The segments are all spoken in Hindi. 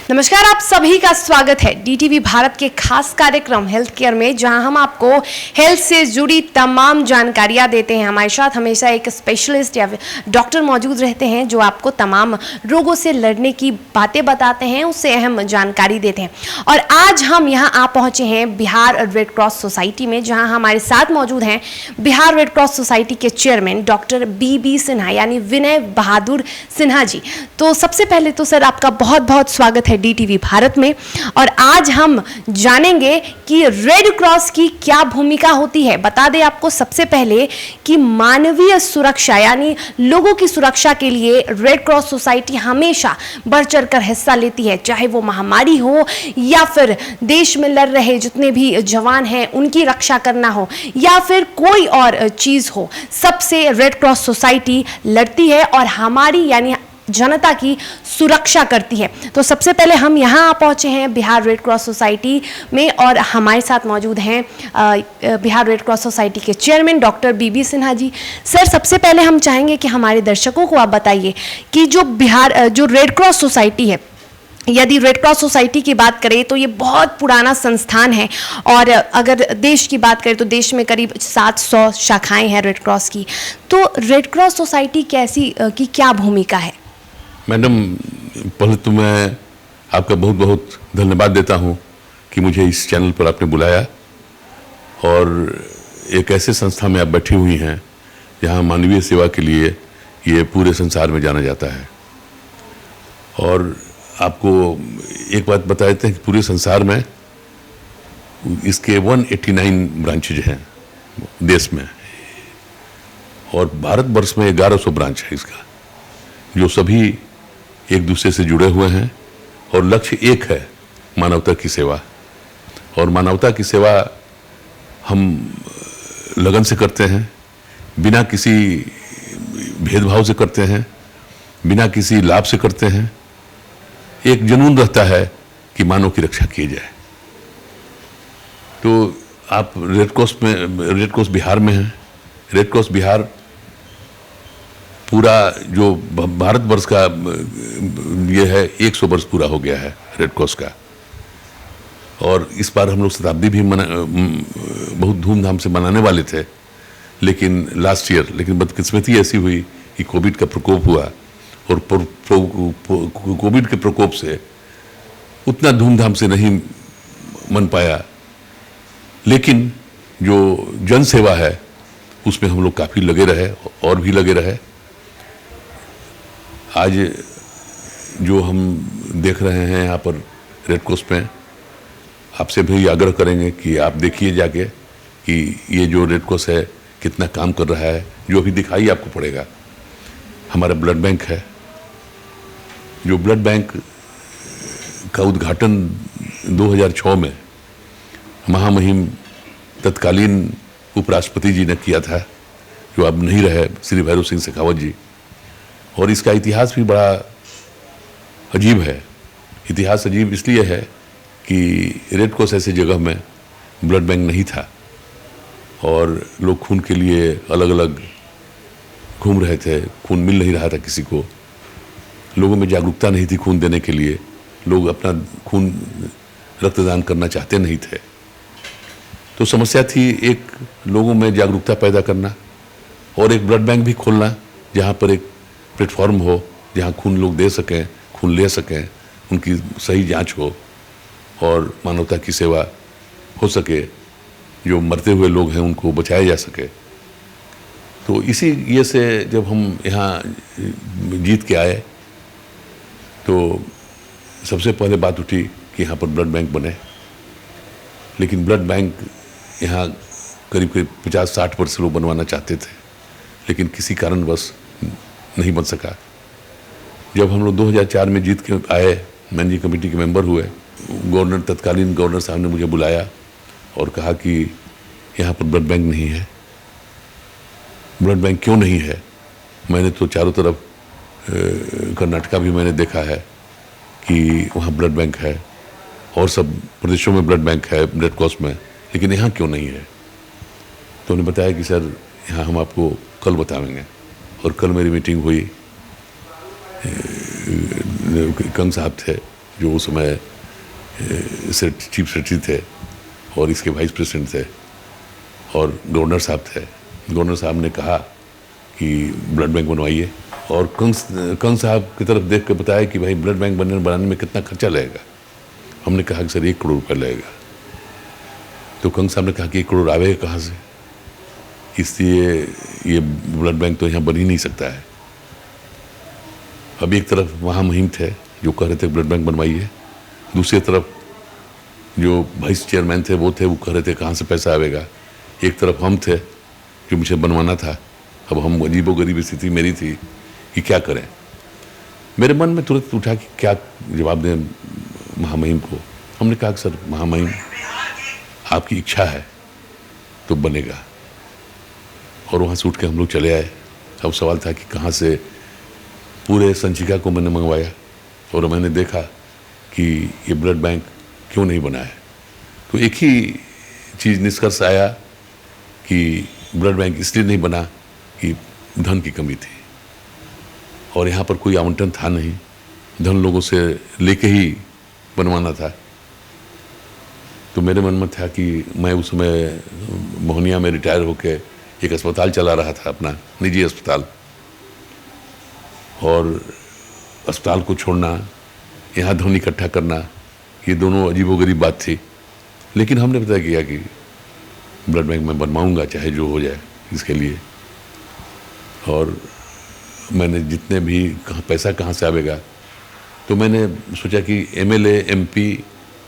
नमस्कार, आप सभी का स्वागत है डीटीवी भारत के खास कार्यक्रम हेल्थ केयर में, जहां हम आपको हेल्थ से जुड़ी तमाम जानकारियां देते हैं। हमारे साथ हमेशा एक स्पेशलिस्ट या डॉक्टर मौजूद रहते हैं जो आपको तमाम रोगों से लड़ने की बातें बताते हैं, उससे अहम जानकारी देते हैं। और आज हम यहां आ पहुंचे हैं बिहार रेड क्रॉस सोसाइटी में, जहां हमारे साथ मौजूद हैं बिहार रेड क्रॉस सोसाइटी के चेयरमैन डॉक्टर बी सिन्हा यानी विनय बहादुर सिन्हा जी। तो सबसे पहले तो सर आपका बहुत बहुत स्वागत है डीटीवी भारत में। और आज हम जानेंगे कि रेड क्रॉस की क्या भूमिका होती है। बता दें आपको सबसे पहले कि मानवीय सुरक्षा यानी लोगों की सुरक्षा के लिए रेड क्रॉस सोसाइटी हमेशा बढ़ चढ़कर हिस्सा लेती है, चाहे वो महामारी हो या फिर देश में लड़ रहे जितने भी जवान हैं उनकी रक्षा करना हो या फिर कोई और चीज हो, सबसे रेड क्रॉस सोसाइटी लड़ती है और हमारी यानी जनता की सुरक्षा करती है। तो सबसे पहले हम यहाँ पहुँचे हैं बिहार रेड क्रॉस सोसाइटी में और हमारे साथ मौजूद हैं बिहार रेड क्रॉस सोसाइटी के chairman doctor B Sinha ji. Sir, सबसे पहले हम चाहेंगे कि हमारे दर्शकों को आप बताइए कि जो रेड क्रॉस सोसाइटी है, यदि रेड क्रॉस सोसाइटी की बात करें तो ये बहुत पुराना संस्थान है और अगर देश की बात करें तो देश में करीब 700 शाखाएं हैं रेड क्रॉस की। तो रेड क्रॉस सोसाइटी की क्या भूमिका है? मैडम, पहले तो मैं आपका बहुत बहुत धन्यवाद देता हूं कि मुझे इस चैनल पर आपने बुलाया और एक ऐसे संस्था में आप बैठी हुई हैं जहां मानवीय सेवा के लिए ये पूरे संसार में जाना जाता है। और आपको एक बात बता देते हैं कि पूरे संसार में इसके 189 ब्रांचेज हैं देश में और भारतवर्ष में 1100 ब्रांच है इसका, जो सभी एक दूसरे से जुड़े हुए हैं और लक्ष्य एक है, मानवता की सेवा। और मानवता की सेवा हम लगन से करते हैं, बिना किसी भेदभाव से करते हैं, बिना किसी लाभ से करते हैं। एक जुनून रहता है कि मानव की रक्षा की जाए। तो आप रेड क्रॉस बिहार में हैं। रेड क्रॉस बिहार पूरा जो भारतवर्ष का ये है 100 वर्ष पूरा हो गया है रेड क्रॉस का। और इस बार हम लोग शताब्दी भी बहुत धूमधाम से मनाने वाले थे, लेकिन लास्ट ईयर बदकिस्मती ऐसी हुई कि कोविड का प्रकोप हुआ और कोविड के प्रकोप से उतना धूमधाम से नहीं मन पाया। लेकिन जो जन सेवा है उसमें हम लोग काफ़ी लगे रहे और भी लगे रहे। आज जो हम देख रहे हैं यहाँ पर रेड क्रॉस में, आपसे भी आग्रह करेंगे कि आप देखिए जाके कि ये जो रेड क्रॉस है कितना काम कर रहा है। जो भी दिखाई आपको पड़ेगा, हमारा ब्लड बैंक है। जो ब्लड बैंक का उद्घाटन 2006 में महामहिम तत्कालीन उपराष्ट्रपति जी ने किया था, जो अब नहीं रहे, श्री भैरव सिंह शेखावत जी। और इसका इतिहास भी बड़ा अजीब है। इतिहास अजीब इसलिए है कि रेड क्रॉस ऐसी जगह में ब्लड बैंक नहीं था और लोग खून के लिए अलग अलग घूम रहे थे, खून मिल नहीं रहा था किसी को। लोगों में जागरूकता नहीं थी खून देने के लिए, लोग अपना खून रक्तदान करना चाहते नहीं थे। तो समस्या थी एक लोगों में जागरूकता पैदा करना और एक ब्लड बैंक भी खोलना जहाँ पर एक प्लेटफॉर्म हो जहाँ खून लोग दे सकें, खून ले सकें, उनकी सही जांच हो और मानवता की सेवा हो सके, जो मरते हुए लोग हैं उनको बचाया जा सके। तो इसी ये से जब हम यहाँ जीत के आए तो सबसे पहले बात उठी कि यहाँ पर ब्लड बैंक बने। लेकिन ब्लड बैंक यहाँ करीब 50-60 वर्ष से लोग बनवाना चाहते थे, लेकिन किसी कारणवश नहीं बन सका। जब हम लोग 2004 में जीत के आए, मैनेजिंग कमेटी के मेंबर हुए, तत्कालीन गवर्नर साहब ने मुझे बुलाया और कहा कि यहाँ पर ब्लड बैंक नहीं है। ब्लड बैंक क्यों नहीं है? मैंने तो चारों तरफ कर्नाटका भी मैंने देखा है कि वहाँ ब्लड बैंक है और सब प्रदेशों में ब्लड बैंक है रेड क्रॉस में, लेकिन यहाँ क्यों नहीं है? तो उन्होंने बताया कि सर यहाँ हम आपको कल बताएंगे। और कल मेरी मीटिंग हुई, कंग साहब थे जो उस समय चीफ सेक्रेटरी थे और इसके वाइस प्रेसिडेंट थे और गवर्नर साहब थे। गवर्नर साहब ने कहा कि ब्लड बैंक बनवाइए, और कंग साहब की तरफ देख कर बताया कि भाई ब्लड बैंक बनाने में कितना खर्चा लगेगा। हमने कहा कि सर 1 करोड़ रुपये लगेगा। तो कंग साहब ने कहा कि 1 करोड़ आवेगा कहाँ से, इसलिए ये ब्लड बैंक तो यहाँ बन ही नहीं सकता है। अब एक तरफ वहाँ मुहिम थे जो कह रहे थे ब्लड बैंक बनवाइए, दूसरी तरफ जो वाइस चेयरमैन थे वो कह रहे थे कहाँ से पैसा आवेगा। एक तरफ हम थे जो मुझे बनवाना था। अब हम अजीबोगरीब स्थिति मेरी थी कि क्या करें। मेरे मन में तुरंत उठा कि क्या जवाब दें महामहिम को। हमने कहा कि सर महामहिम, आपकी इच्छा है तो बनेगा। और वहाँ से उठ के हम लोग चले आए। अब सवाल था कि कहाँ से। पूरे संचिका को मैंने मंगवाया और मैंने देखा कि ये ब्लड बैंक क्यों नहीं बना है। तो एक ही चीज़ निष्कर्ष आया कि ब्लड बैंक इसलिए नहीं बना कि धन की कमी थी और यहाँ पर कोई आवंटन था नहीं, धन लोगों से लेके ही बनवाना था। तो मेरे मन में था कि मैं उस समय मोहनिया में रिटायर होके एक अस्पताल चला रहा था, अपना निजी अस्पताल, और अस्पताल को छोड़ना, यहाँ धन इकट्ठा करना, ये दोनों अजीबोगरीब बात थी। लेकिन हमने पता किया कि ब्लड बैंक मैं बनवाऊंगा चाहे जो हो जाए इसके लिए। और मैंने जितने भी पैसा कहाँ से आवेगा, तो मैंने सोचा कि MLA MP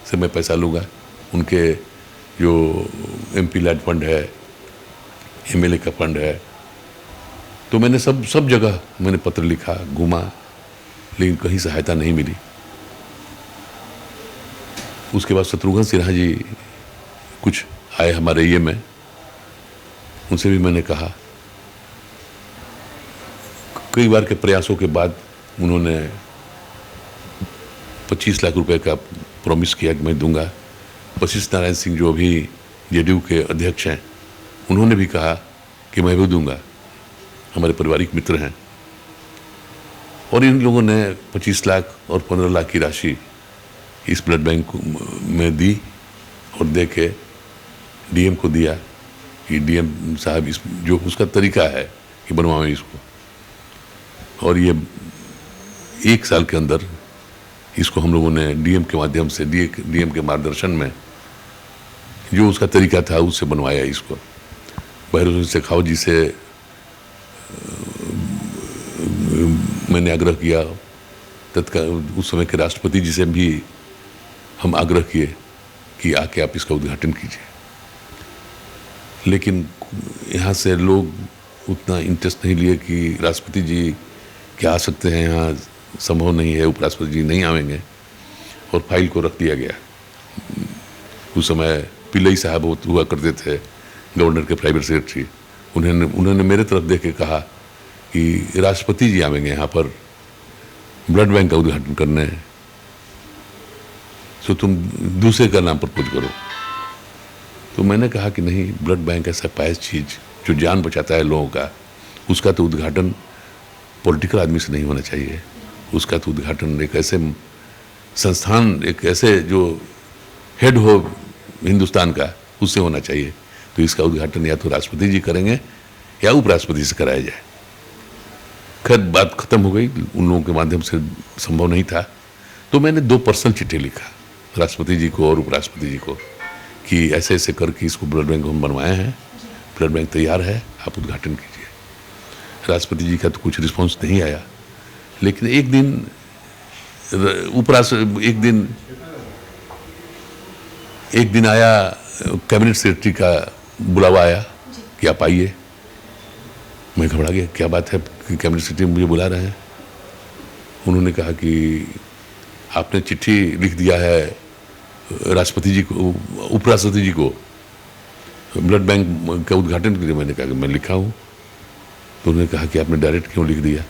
से मैं पैसा लूँगा। उनके जो MP लैड फंड है, MLA का फंड है। तो मैंने सब जगह मैंने पत्र लिखा, घूमा, लेकिन कहीं सहायता नहीं मिली। उसके बाद शत्रुघ्न सिन्हा जी कुछ आए हमारे ये में, उनसे भी मैंने कहा। कई बार के प्रयासों के बाद उन्होंने 25 लाख रुपए का प्रॉमिस किया कि मैं दूंगा। वशिष्ठ नारायण सिंह जो अभी JDU के अध्यक्ष हैं, उन्होंने भी कहा कि मैं भी दूंगा, हमारे पारिवारिक मित्र हैं। और इन लोगों ने 25 लाख और 15 लाख की राशि इस ब्लड बैंक में दी और दे के DM को दिया कि DM साहब इस जो उसका तरीका है कि बनवाएं इसको। और ये 1 साल के अंदर इसको हम लोगों ने DM के माध्यम से, DM के मार्गदर्शन में जो उसका तरीका था उससे बनवाया इसको। भैरव शेखावत जी से मैंने आग्रह किया, तत्काल उस समय के राष्ट्रपति जी से भी हम आग्रह किए कि आके आप इसका उद्घाटन कीजिए। लेकिन यहाँ से लोग उतना इंटरेस्ट नहीं लिए कि राष्ट्रपति जी क्या आ सकते हैं, यहाँ संभव नहीं है, उपराष्ट्रपति जी नहीं आवेंगे, और फाइल को रख दिया गया। उस समय पिल्लई साहब हुआ करते थे गवर्नर के प्राइवेट सेक्रेटरी। उन्होंने मेरे तरफ देख के कहा कि राष्ट्रपति जी आवेंगे यहाँ पर ब्लड बैंक का उद्घाटन करने, सो तुम दूसरे का नाम प्रपोज करो। तो मैंने कहा कि नहीं, ब्लड बैंक ऐसा पायस चीज़ जो जान बचाता है लोगों का, उसका तो उद्घाटन पॉलिटिकल आदमी से नहीं होना चाहिए। उसका तो उद्घाटन एक ऐसे संस्थान, एक ऐसे जो हेड हो हिंदुस्तान का, उससे होना चाहिए। तो इसका उद्घाटन या तो राष्ट्रपति जी करेंगे या उपराष्ट्रपति से कराया जाए। खैर बात खत्म हो गई, उन लोगों के माध्यम से संभव नहीं था। तो मैंने 2 पर्सनल चिट्ठी लिखा राष्ट्रपति जी को और उपराष्ट्रपति जी को कि ऐसे ऐसे करके इसको ब्लड बैंक हम बनवाए हैं, ब्लड बैंक तैयार है, आप उद्घाटन कीजिए। राष्ट्रपति जी का तो कुछ रिस्पॉन्स नहीं आया। लेकिन एक दिन एक दिन आया, कैबिनेट सेक्रेटरी का बुलावा आया कि आप आइए। मैं घबरा गया, क्या बात है कि कैबिनेट सेक्रेटरी मुझे बुला रहे हैं। उन्होंने कहा कि आपने चिट्ठी लिख दिया है राष्ट्रपति जी को, उपराष्ट्रपति जी को, ब्लड बैंक का उद्घाटन के लिए। मैंने कहा कि मैं लिखा हूँ। तो उन्होंने कहा कि आपने डायरेक्ट क्यों लिख दिया,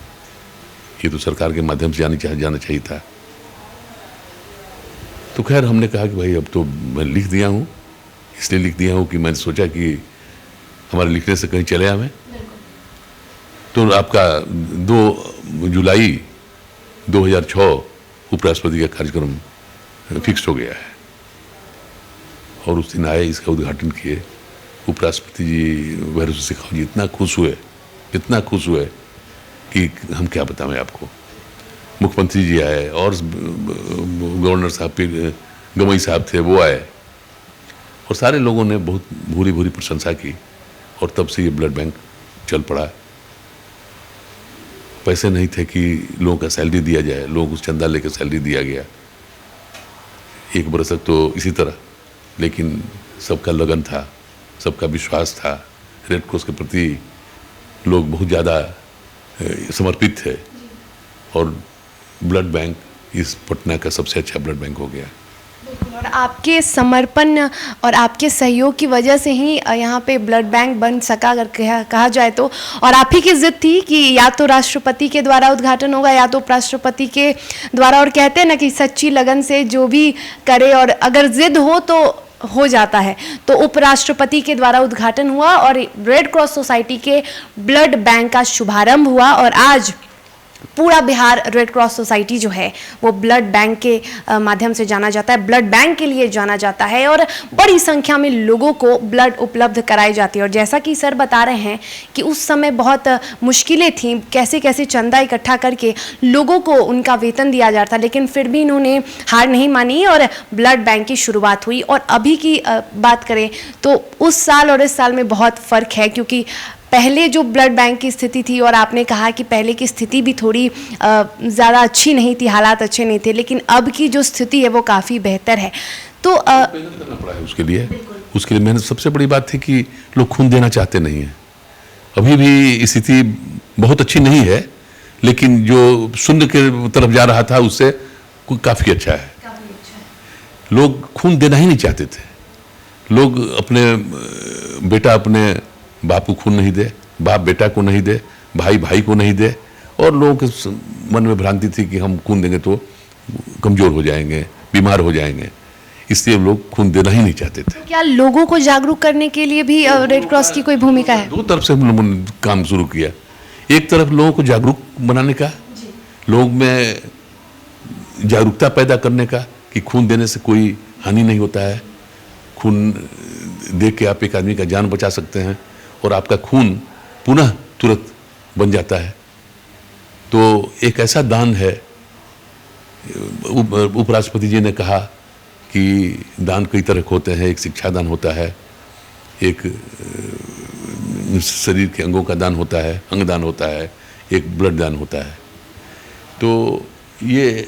ये तो सरकार के माध्यम से जाना चाहिए था। तो खैर हमने कहा कि भाई अब तो मैं लिख दिया हूँ, इसलिए लिख दिया हूँ कि मैंने सोचा कि हमारे लिखने से कहीं चले आवे। तो आपका 2 जुलाई 2006 उपराष्ट्रपति का कार्यक्रम फिक्स हो गया है। और उस दिन आए, इसका उद्घाटन किए। उपराष्ट्रपति जी भैरों शेखावत जी इतना खुश हुए कि हम क्या बताएं आपको। मुख्यमंत्री जी आए और गवर्नर साहब गमई साहब थे, वो आए और सारे लोगों ने बहुत भूरी भूरी प्रशंसा की। और तब से ये ब्लड बैंक चल पड़ा। पैसे नहीं थे कि लोगों का सैलरी दिया जाए, लोगों को चंदा लेकर सैलरी दिया गया 1 बरस तक तो इसी तरह, लेकिन सबका लगन था, सबका विश्वास था। रेड क्रॉस के प्रति लोग बहुत ज़्यादा समर्पित थे और ब्लड बैंक इस पटना का सबसे अच्छा ब्लड बैंक हो गया। और आपके समर्पण और आपके सहयोग की वजह से ही यहाँ पे ब्लड बैंक बन सका, अगर कहा जाए तो। और आप ही की जिद थी कि या तो राष्ट्रपति के द्वारा उद्घाटन होगा या तो उपराष्ट्रपति के द्वारा। और कहते हैं ना कि सच्ची लगन से जो भी करे और अगर जिद हो तो हो जाता है। तो उपराष्ट्रपति के द्वारा उद्घाटन हुआ और रेड क्रॉस सोसाइटी के ब्लड बैंक का शुभारंभ हुआ। और आज पूरा बिहार रेड क्रॉस सोसाइटी जो है वो ब्लड बैंक के माध्यम से जाना जाता है, ब्लड बैंक के लिए जाना जाता है और बड़ी संख्या में लोगों को ब्लड उपलब्ध कराई जाती है। और जैसा कि सर बता रहे हैं कि उस समय बहुत मुश्किलें थीं, कैसे कैसे चंदा इकट्ठा करके लोगों को उनका वेतन दिया जाता, लेकिन फिर भी इन्होंने हार नहीं मानी और ब्लड बैंक की शुरुआत हुई। और अभी की बात करें तो उस साल और इस साल में बहुत फ़र्क है, क्योंकि पहले जो ब्लड बैंक की स्थिति थी, और आपने कहा कि पहले की स्थिति भी थोड़ी ज़्यादा अच्छी नहीं थी, हालात अच्छे नहीं थे, लेकिन अब की जो स्थिति है वो काफ़ी बेहतर है। तो मेहनत करना पड़ा है उसके लिए मेहनत। सबसे बड़ी बात है कि लोग खून देना चाहते नहीं हैं। अभी भी स्थिति बहुत अच्छी नहीं है, लेकिन जो शून्य के तरफ जा रहा था उससे काफ़ी अच्छा है। लोग खून देना ही नहीं चाहते थे। लोग अपने बेटा अपने बाप को खून नहीं दे, बाप बेटा को नहीं दे, भाई भाई को नहीं दे, और लोगों के मन में भ्रांति थी कि हम खून देंगे तो कमज़ोर हो जाएंगे, बीमार हो जाएंगे, इसलिए लोग खून देना ही नहीं चाहते थे। तो क्या लोगों को जागरूक करने के लिए भी रेड क्रॉस की कोई भूमिका है? 2 तरफ से हम लोगों ने काम शुरू किया। एक तरफ लोगों को जागरूक बनाने का, लोग में जागरूकता पैदा करने का कि खून देने से कोई हानि नहीं होता है, खून दे के आप एक आदमी का जान बचा सकते हैं और आपका खून पुनः तुरंत बन जाता है। तो एक ऐसा दान है। उपराष्ट्रपति जी ने कहा कि दान कई तरह के होते हैं। एक शिक्षा दान होता है, एक शरीर के अंगों का दान होता है, अंगदान होता है, एक ब्लड दान होता है। तो ये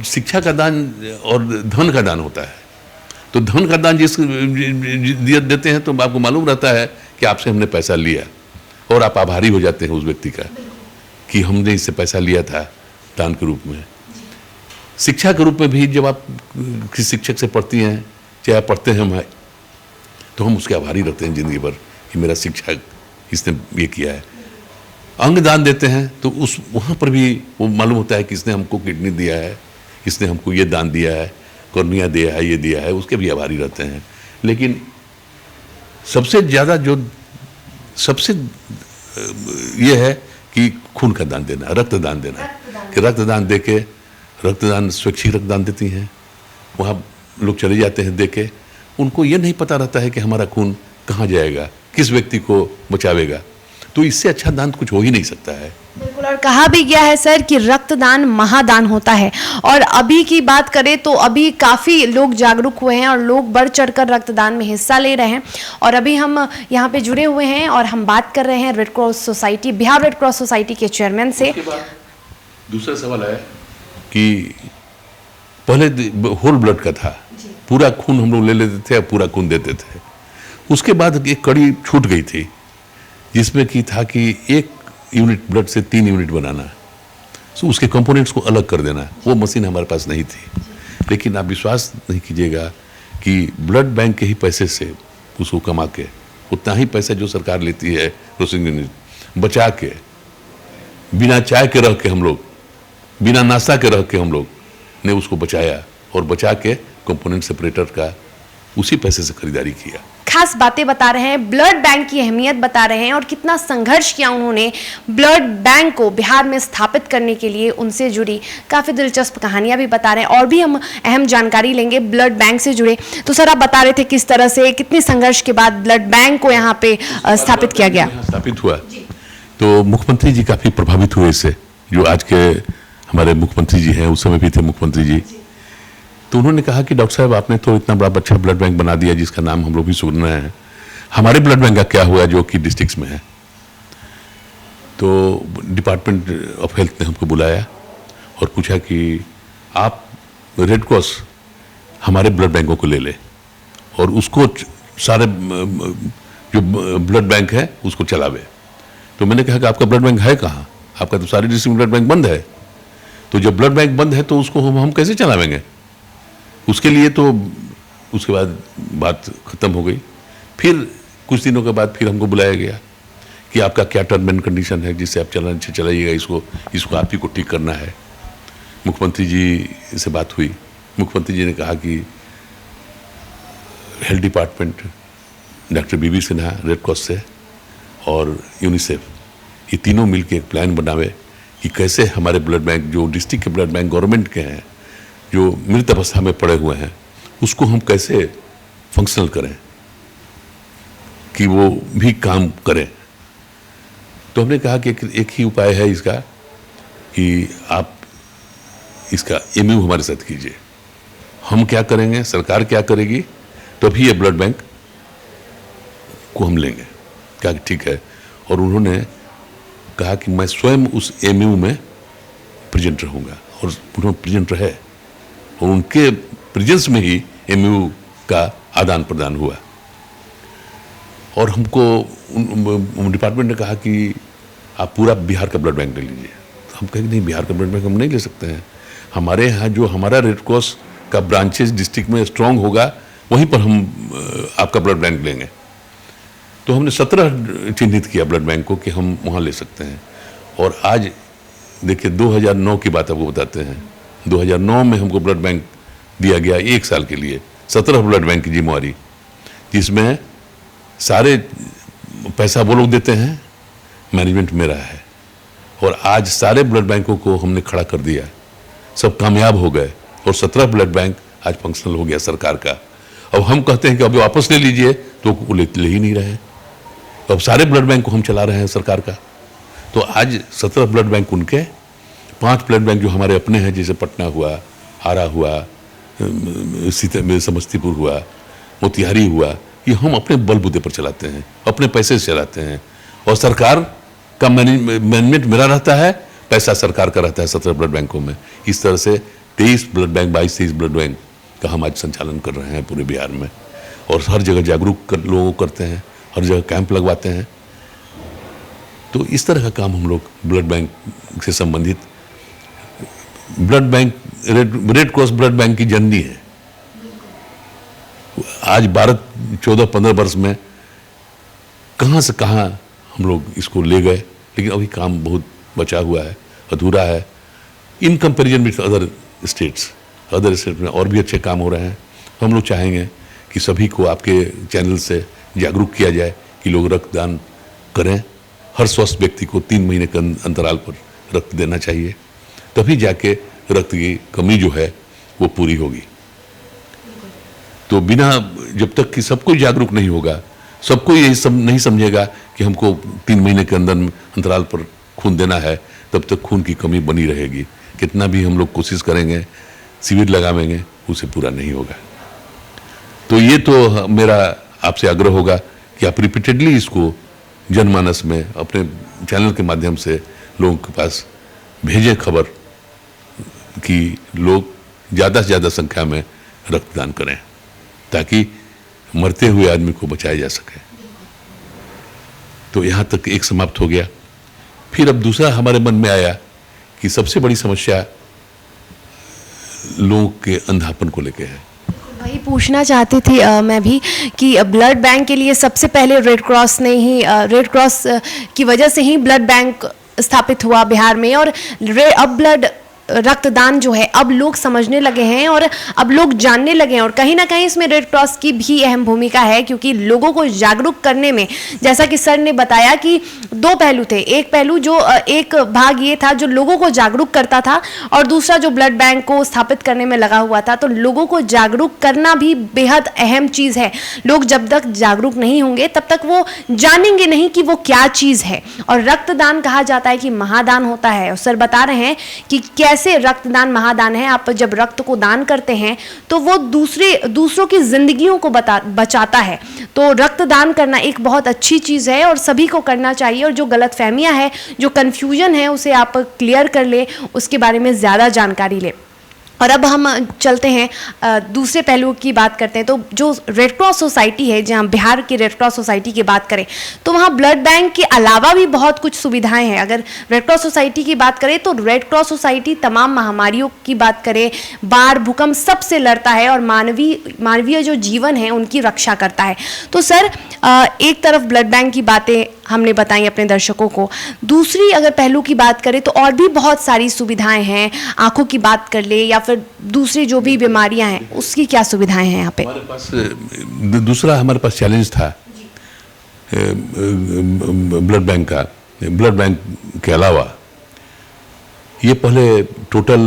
शिक्षा का दान और धन का दान होता है। तो धन का दान जिस देते हैं तो आपको मालूम रहता है कि आपसे हमने पैसा लिया, और आप आभारी हो जाते हैं उस व्यक्ति का कि हमने इससे पैसा लिया था दान के रूप में। शिक्षा के रूप में भी जब आप किसी शिक्षक से पढ़ती हैं, चाहे आप पढ़ते हैं, तो हम उसके आभारी रहते हैं ज़िंदगी भर कि मेरा शिक्षक इसने ये किया है। अंग दान देते हैं तो उस वहाँ पर भी वो मालूम होता है कि इसने हमको किडनी दिया है, इसने हमको ये दान दिया है, कॉर्निया दिया है, ये दिया है, उसके भी आभारी रहते हैं। लेकिन सबसे ज़्यादा जो सबसे ये है कि खून का दान देना, रक्तदान देना, कि रक्तदान दे के, रक्तदान स्वैच्छिक रक्तदान देती हैं, वहाँ लोग चले जाते हैं दे के। उनको ये नहीं पता रहता है कि हमारा खून कहाँ जाएगा, किस व्यक्ति को बचावेगा। तो इससे अच्छा दान कुछ हो ही नहीं सकता है। बिल्कुल। और कहा भी गया है सर कि रक्तदान महादान होता है। और अभी की बात करें तो अभी काफ़ी लोग जागरूक हुए हैं और लोग बढ़ चढ़कर रक्तदान में हिस्सा ले रहे हैं। और अभी हम यहाँ पे जुड़े हुए हैं और हम बात कर रहे हैं red cross society, Bihar red cross society के चेयरमैन से। दूसरा सवाल है कि पहले होल ब्लड का था, पूरा खून हम लोग ले लेते थे, पूरा खून देते थे। उसके बाद एक कड़ी छूट गई थी जिसमें कि था कि 1 यूनिट ब्लड से 3 यूनिट बनाना, तो उसके कंपोनेंट्स को अलग कर देना। वो मशीन हमारे पास नहीं थी। लेकिन आप विश्वास नहीं कीजिएगा कि ब्लड बैंक के ही पैसे से उसको कमा के, उतना ही पैसा जो सरकार लेती है प्रोसेसिंग यूनिट, बचा के, बिना चाय के रह के हम लोग, बिना नाश्ता के रह के हम लोग ने उसको बचाया और बचा के कंपोनेंट सेपरेटर का उसी पैसे से खरीदारी किया। खास बातें बता रहे हैं, ब्लड बैंक की अहमियत बता रहे हैं और कितना संघर्ष किया उन्होंने ब्लड बैंक को बिहार में स्थापित करने के लिए। उनसे जुड़ी काफ़ी दिलचस्प कहानियां भी बता रहे हैं और भी हम अहम जानकारी लेंगे ब्लड बैंक से जुड़े। तो सर, आप बता रहे थे किस तरह से कितने संघर्ष के बाद ब्लड बैंक को यहाँ पे स्थापित किया गया। स्थापित हुआ तो मुख्यमंत्री जी काफ़ी प्रभावित हुए इससे। जो आज के हमारे मुख्यमंत्री जी हैं, उस समय भी थे मुख्यमंत्री जी, तो उन्होंने कहा कि डॉक्टर साहब आपने तो इतना बड़ा अच्छा ब्लड बैंक बना दिया जिसका नाम हम लोग भी सुन रहे हैं, हमारे ब्लड बैंक का क्या हुआ जो कि डिस्ट्रिक्ट्स में है। तो डिपार्टमेंट ऑफ हेल्थ ने हमको बुलाया और पूछा कि आप रेड क्रॉस हमारे ब्लड बैंकों को ले ले और उसको सारे जो ब्लड बैंक है उसको चलावे। तो मैंने कहा कि आपका ब्लड बैंक है कहाँ, आपका तो सारे डिस्ट्रिक्ट ब्लड बैंक बंद है। तो जब ब्लड बैंक बंद है तो उसको हम कैसे चलावेंगे। उसके लिए तो उसके बाद बात ख़त्म हो गई। फिर कुछ दिनों के बाद फिर हमको बुलाया गया कि आपका क्या टर्म एंड कंडीशन है जिससे आप चलाइएगा, इसको आप ही को ठीक करना है। मुख्यमंत्री जी से बात हुई। मुख्यमंत्री जी ने कहा कि हेल्थ डिपार्टमेंट डॉक्टर बीबी सिन्हा रेड क्रॉस से और यूनिसेफ, ये तीनों मिलकर एक प्लान बनावे कि कैसे हमारे ब्लड बैंक जो डिस्ट्रिक्ट के ब्लड बैंक गवर्नमेंट के हैं जो मृत अवस्था में पड़े हुए हैं उसको हम कैसे फंक्शनल करें कि वो भी काम करें। तो हमने कहा कि एक ही उपाय है इसका कि आप इसका एमयू हमारे साथ कीजिए। हम क्या करेंगे, सरकार क्या करेगी, तभी ये ब्लड बैंक को हम लेंगे। कहा कि ठीक है। और उन्होंने कहा कि मैं स्वयं उस एमयू में प्रेजेंट रहूँगा और उन्होंने प्रेजेंट रहे और उनके प्रेजेंस में ही एमयू का आदान प्रदान हुआ। और हमको डिपार्टमेंट ने कहा कि आप पूरा बिहार का ब्लड बैंक ले लीजिए। तो हम कहें नहीं, बिहार का ब्लड बैंक हम नहीं ले सकते हैं। हमारे यहाँ जो हमारा रेड क्रॉस का ब्रांचेस डिस्ट्रिक्ट में स्ट्रांग होगा वहीं पर हम आपका ब्लड बैंक लेंगे। तो हमने 17 चिन्हित किया ब्लड बैंक को कि हम वहाँ ले सकते हैं। और आज देखिए 2009 की बात आपको बताते हैं। 2009 में हमको ब्लड बैंक दिया गया 1 साल के लिए, 17 ब्लड बैंक की जिम्मेवारी, जिसमें सारे पैसा वो लोग देते हैं, मैनेजमेंट मेरा है। और आज सारे ब्लड बैंकों को हमने खड़ा कर दिया, सब कामयाब हो गए और 17 ब्लड बैंक आज फंक्शनल हो गया सरकार का। अब हम कहते हैं कि अभी वापस ले लीजिए तो वो ले ही नहीं रहे। अब सारे ब्लड बैंक को हम चला रहे हैं सरकार का। तो आज 17 ब्लड बैंक उनके, 5 ब्लड बैंक जो हमारे अपने हैं, जैसे पटना हुआ, हारा हुआ, समस्तीपुर हुआ, मोतिहारी हुआ, ये हम अपने बलबूते पर चलाते हैं, अपने पैसे से चलाते हैं। और सरकार का मैनेजमेंट मेरा रहता है, पैसा सरकार का रहता है 17 ब्लड बैंकों में। इस तरह से 23 ब्लड बैंक, 22-23 ब्लड बैंक का हम आज संचालन कर रहे हैं पूरे बिहार में। और हर जगह जागरूक लोगों को करते हैं, हर जगह कैंप लगवाते हैं। तो इस तरह का काम हम लोग ब्लड बैंक से संबंधित, blood bank red cross blood bank की जननी है। आज 14-15 वर्ष में कहाँ से कहाँ हम लोग इसको ले गए, लेकिन अभी काम बहुत बचा हुआ है, अधूरा है in comparison with other states में। और भी अच्छे काम हो रहे हैं। हम लोग चाहेंगे कि सभी को आपके चैनल से जागरूक किया जाए कि लोग रक्तदान करें। हर स्वस्थ व्यक्ति को 3 महीने के अंतराल पर रक्त देना चाहिए, तभी जाके रक्त की कमी जो है वो पूरी होगी। तो बिना, जब तक कि सब कोई जागरूक नहीं होगा, सबको ये नहीं समझेगा कि हमको 3 महीने के अंतराल पर खून देना है, तब तक खून की कमी बनी रहेगी। कितना भी हम लोग कोशिश करेंगे, शिविर लगावेंगे, उसे पूरा नहीं होगा। तो ये तो मेरा आपसे आग्रह होगा कि आप रिपीटेडली इसको जनमानस में अपने चैनल के माध्यम से लोगों के पास भेजें खबर कि लोग ज़्यादा से ज़्यादा संख्या में रक्तदान करें, ताकि मरते हुए आदमी को बचाया जा सके। तो यहाँ तक एक समाप्त हो गया। फिर अब दूसरा हमारे मन में आया कि सबसे बड़ी समस्या लोगों के अंधापन को लेकर है। वही पूछना चाहती थी मैं भी कि ब्लड बैंक के लिए सबसे पहले रेड क्रॉस ने ही, रेड क्रॉस की वजह से ही ब्लड बैंक स्थापित हुआ बिहार में। और अब ब्लड रक्तदान जो है अब लोग समझने लगे हैं और अब लोग जानने लगे हैं, और कहीं ना कहीं इसमें रेड क्रॉस की भी अहम भूमिका है, क्योंकि लोगों को जागरूक करने में, जैसा कि सर ने बताया कि दो पहलू थे। एक पहलू जो एक भाग ये था जो लोगों को जागरूक करता था, और दूसरा जो ब्लड बैंक को स्थापित करने में लगा हुआ था। तो लोगों को जागरूक करना भी बेहद अहम चीज़ है। लोग जब तक जागरूक नहीं होंगे तब तक वो जानेंगे नहीं कि वो क्या चीज़ है। और रक्तदान कहा जाता है कि महादान होता है, और सर बता रहे हैं कि कैसे रक्तदान महादान है। आप जब रक्त को दान करते हैं तो वो दूसरों की जिंदगियों को बचाता है। तो रक्तदान करना एक बहुत अच्छी चीज़ है और सभी को करना चाहिए। और जो गलतफहमियां है, जो कन्फ्यूजन है, उसे आप क्लियर कर ले, उसके बारे में ज़्यादा जानकारी ले। और अब हम चलते हैं दूसरे पहलू की बात करते हैं। तो जो रेड क्रॉस सोसाइटी है, जहाँ बिहार की रेड क्रॉस सोसाइटी की बात करें तो वहाँ ब्लड बैंक के अलावा भी बहुत कुछ सुविधाएं हैं। अगर रेड क्रॉस सोसाइटी की बात करें तो रेड क्रॉस सोसाइटी तमाम महामारियों की बात करें, बाढ़, भूकंप, सबसे लड़ता है और मानवीय जो जीवन है उनकी रक्षा करता है। तो सर एक तरफ ब्लड बैंक की बातें हमने बताई अपने दर्शकों को, दूसरी अगर पहलू की बात करें तो और भी बहुत सारी सुविधाएं हैं। आंखों की बात कर ले या फिर दूसरी जो भी बीमारियां हैं उसकी क्या सुविधाएं हैं यहाँ पे? हमारे पास दूसरा हमारे पास चैलेंज था ब्लड बैंक का। ब्लड बैंक के अलावा ये पहले टोटल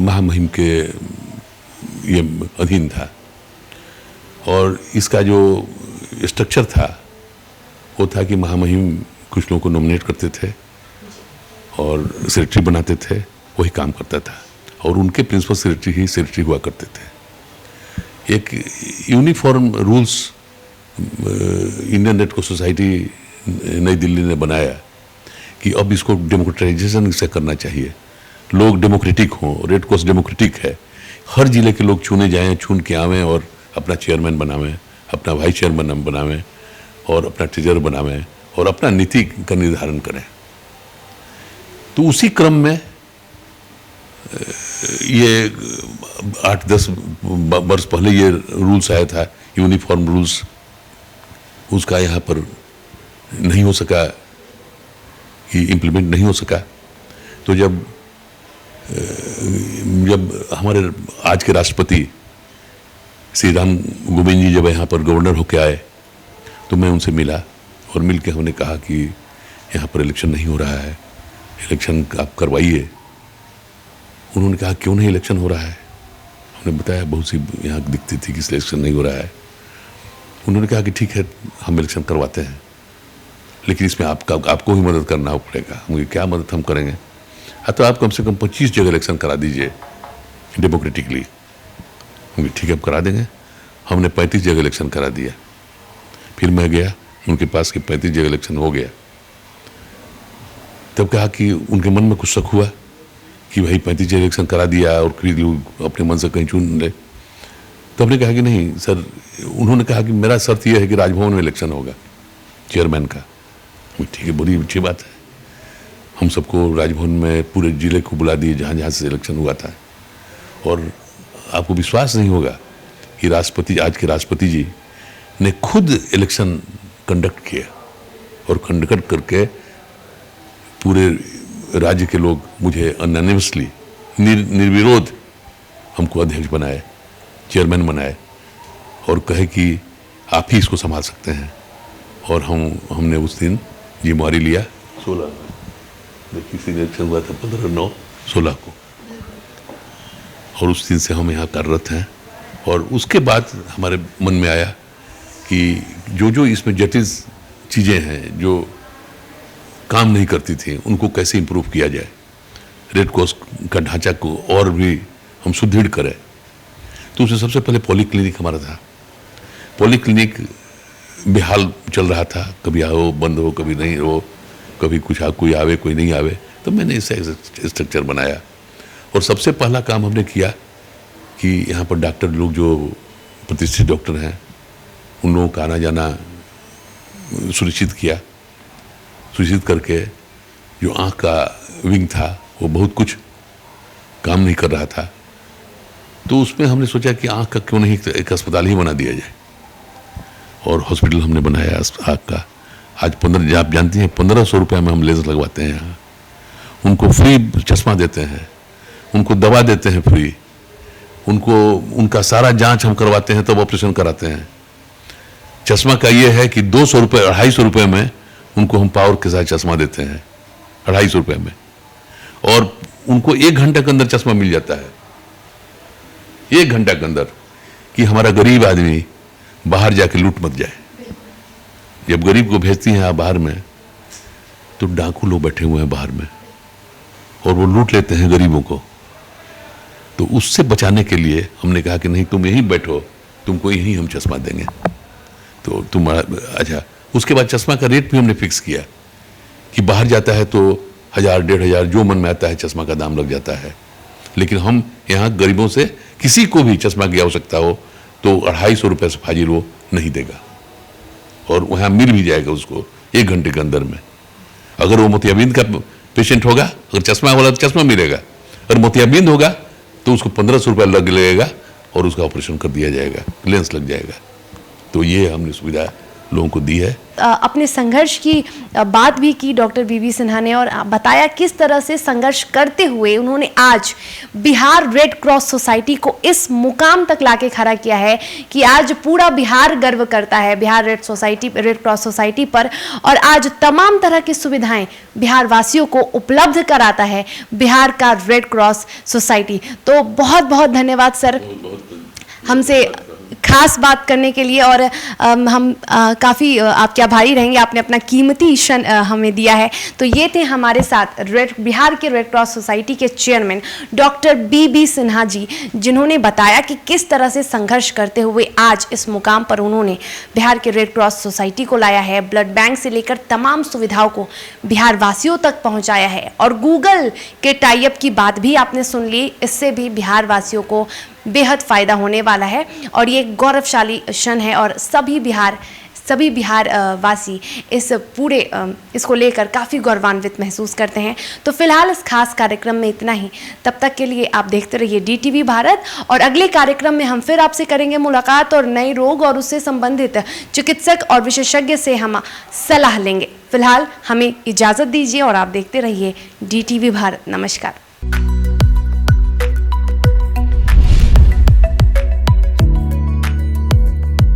महामहिम के ये अधीन था, और इसका जो स्ट्रक्चर था वो था कि महामहिम कुछ लोगों को नॉमिनेट करते थे और सेक्रेटरी बनाते थे, वही काम करता था, और उनके प्रिंसिपल सेक्रेटरी ही सेक्रेटरी हुआ करते थे। एक uniform rules Indian red cross society नई दिल्ली ने बनाया कि अब इसको डेमोक्रेटाइजेशन से करना चाहिए, लोग डेमोक्रेटिक हों। रेड क्रॉस डेमोक्रेटिक है, हर जिले के लोग चुने जाएं, चुन के आवें और अपना चेयरमैन बनावें, अपना वाइस चेयरमैन बनावें और अपना ट्रेजरर बनावें और अपना नीति का निर्धारण करें। तो उसी क्रम में ये 8-10 वर्ष पहले ये रूल्स आया था, यूनिफॉर्म रूल्स, उसका यहाँ पर नहीं हो सका, कि इम्प्लीमेंट नहीं हो सका। तो जब हमारे आज के राष्ट्रपति श्री राम गोविंद जी जब यहाँ पर गवर्नर होके आए तो मैं उनसे मिला, और मिल के हमने कहा कि यहाँ पर इलेक्शन नहीं हो रहा है, इलेक्शन आप करवाइए। उन्होंने कहा क्यों नहीं इलेक्शन हो रहा है? हमने बताया बहुत सी यहाँ दिखती थी कि इलेक्शन नहीं हो रहा है। उन्होंने कहा कि ठीक है, हम इलेक्शन करवाते हैं, लेकिन इसमें आपको ही मदद करना पड़ेगा। मुझे क्या मदद हम करेंगे? तो आप कम से कम 25 जगह इलेक्शन करा दीजिए डेमोक्रेटिकली। ठीक है, हम करा देंगे। हमने 35 जगह इलेक्शन करा दिया। फिर मैं गया उनके पास कि 35 जगह इलेक्शन हो गया। तब कहा कि उनके मन में कुछ शक हुआ कि भाई 35 जगह इलेक्शन करा दिया और फिर लोग अपने मन से कहीं चुन ले। तो हमने कहा कि नहीं सर, उन्होंने कहा कि मेरा शर्त यह है कि राजभवन में इलेक्शन होगा चेयरमैन का। ठीक है, बड़ी अच्छी बात है। हम सबको राजभवन में पूरे जिले को बुला दिए जहाँ जहाँ से इलेक्शन हुआ था, और आपको विश्वास नहीं होगा कि राष्ट्रपति, आज के राष्ट्रपति जी ने खुद इलेक्शन कंडक्ट किया, और कंडक्ट करके पूरे राज्य के लोग मुझे अनोनिमसली निर्विरोध हमको अध्यक्ष बनाए, चेयरमैन बनाए, और कहे कि आप ही इसको संभाल सकते हैं। और हमने उस दिन जिम्मेवारी लिया। 16 देखिए इलेक्शन हुआ था 15/9/16 को, और उस दिन से हम यहाँ कार्यरत हैं। और उसके बाद हमारे मन में आया कि जो इसमें जटिल चीज़ें हैं जो काम नहीं करती थी, उनको कैसे इम्प्रूव किया जाए, रेड क्रॉस का ढांचा को और भी हम सुदृढ़ करें। तो उसमें सबसे पहले पॉली क्लिनिक हमारा था। पॉली क्लिनिक बेहाल चल रहा था, कभी आओ बंद हो, कभी नहीं हो, कभी कुछ कोई आवे कोई नहीं आवे। तो मैंने इससे स्ट्रक्चर बनाया, और सबसे पहला काम हमने किया कि यहाँ पर डॉक्टर लोग जो प्रतिष्ठित डॉक्टर हैं उन लोगों का आना जाना सुनिश्चित किया। सुनिश्चित करके जो आँख का विंग था वो बहुत कुछ काम नहीं कर रहा था, तो उसमें हमने सोचा कि आँख का क्यों नहीं एक अस्पताल ही बना दिया जाए, और हॉस्पिटल हमने बनाया आँख का। आज आप जानती हैं 1500 रुपये में हम लेंस लगवाते हैं यहाँ, उनको फ्री चश्मा देते हैं, उनको दवा देते हैं फ्री, उनको उनका सारा जांच हम करवाते हैं तब ऑपरेशन कराते हैं। चश्मा का ये है कि 200 रुपये 250 रुपये में उनको हम पावर के साथ चश्मा देते हैं, 250 रुपये में, और उनको 1 घंटे के अंदर चश्मा मिल जाता है, 1 घंटा के अंदर, कि हमारा गरीब आदमी बाहर जाके लूट मत जाए। जब गरीब को भेजती हैं आप बाहर में तो डाकू लोग बैठे हुए हैं बाहर में और वो लूट लेते हैं गरीबों को। तो उससे बचाने के लिए हमने कहा कि नहीं, तुम यहीं बैठो, तुमको यहीं हम चश्मा देंगे। तो तुम अच्छा, उसके बाद चश्मा का रेट भी हमने फिक्स किया कि बाहर जाता है तो 1000 1500 जो मन में आता है चश्मा का दाम लग जाता है, लेकिन हम यहाँ गरीबों से किसी को भी चश्मा की आवश्यकता हो तो 250 रुपये से फाजिल वो नहीं देगा, और वहाँ मिल भी जाएगा उसको 1 घंटे के अंदर में। अगर वो मोतियाबिंद का पेशेंट होगा, अगर चश्मा वाला तो चश्मा मिलेगा, अगर मोतियाबिंद होगा तो उसको 1500 रुपये लग लगेगा और उसका ऑपरेशन कर दिया जाएगा, लेंस लग जाएगा। तो ये हमने सुविधा लोगों को दी है। अपने संघर्ष की बात भी की डॉक्टर बीबी सिन्हा ने, और बताया किस तरह से संघर्ष करते हुए उन्होंने आज बिहार रेड क्रॉस सोसाइटी को इस मुकाम तक लाके खड़ा किया है कि आज पूरा बिहार गर्व करता है बिहार रेड क्रॉस सोसाइटी पर, और आज तमाम तरह की सुविधाएं बिहार वासियों को उपलब्ध कराता है बिहार का रेड क्रॉस सोसाइटी। तो बहुत बहुत धन्यवाद सर हमसे खास बात करने के लिए, और हम काफ़ी आपके आभारी रहेंगे, आपने अपना कीमती क्षण हमें दिया है। तो ये थे हमारे साथ बिहार के रेड क्रॉस सोसाइटी के चेयरमैन डॉक्टर बीबी सिन्हा जी, जिन्होंने बताया कि किस तरह से संघर्ष करते हुए आज इस मुकाम पर उन्होंने बिहार के रेड क्रॉस सोसाइटी को लाया है, ब्लड बैंक से लेकर तमाम सुविधाओं को बिहार वासियों तक पहुँचाया है। और गूगल के टाई अप की बात भी आपने सुन ली, इससे भी बिहार वासियों को बेहद फ़ायदा होने वाला है, और ये गौरवशाली क्षण है, और सभी बिहार वासी इस पूरे इसको लेकर काफ़ी गौरवान्वित महसूस करते हैं। तो फिलहाल इस खास कार्यक्रम में इतना ही, तब तक के लिए आप देखते रहिए DTV भारत, और अगले कार्यक्रम में हम फिर आपसे करेंगे मुलाकात और नए रोग और उससे संबंधित चिकित्सक और विशेषज्ञ से हम सलाह लेंगे। फिलहाल हमें इजाज़त दीजिए और आप देखते रहिए DTV भारत। नमस्कार।